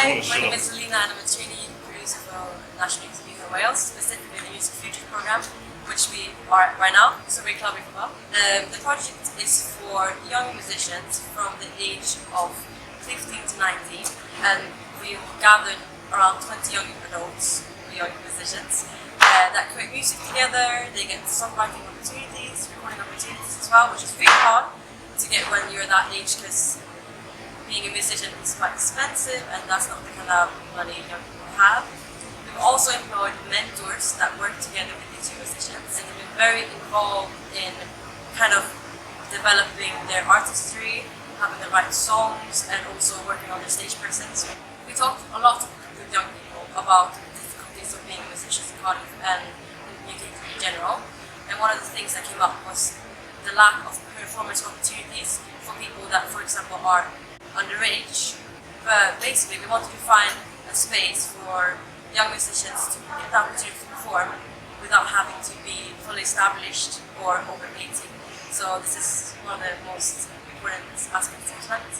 Hi, my name is Lina and I'm a trainee producer for National Youth Music in Wales, specifically the Music Futures programme, which we are right now, so we're clubbing for that. The project is for young musicians from the age of 15 to 19, and we've gathered around 20 young adults, young musicians, that create music together. They get songwriting opportunities, recording opportunities as well, which is really hard to get when you're that age, because being a musician is quite expensive and that's not the kind of money young people have. We've also employed mentors that work together with these musicians, and they've been very involved in kind of developing their artistry, having the right songs, and also working on their stage presence. We talked a lot with young people about the difficulties of being musicians in Cardiff and in UK in general, and one of the things that came up was the lack of performance opportunities for people that, for example, are underage. But basically we wanted to find a space for young musicians to get the opportunity to perform without having to be fully established or over 18. So this is one of the most important aspects of the event.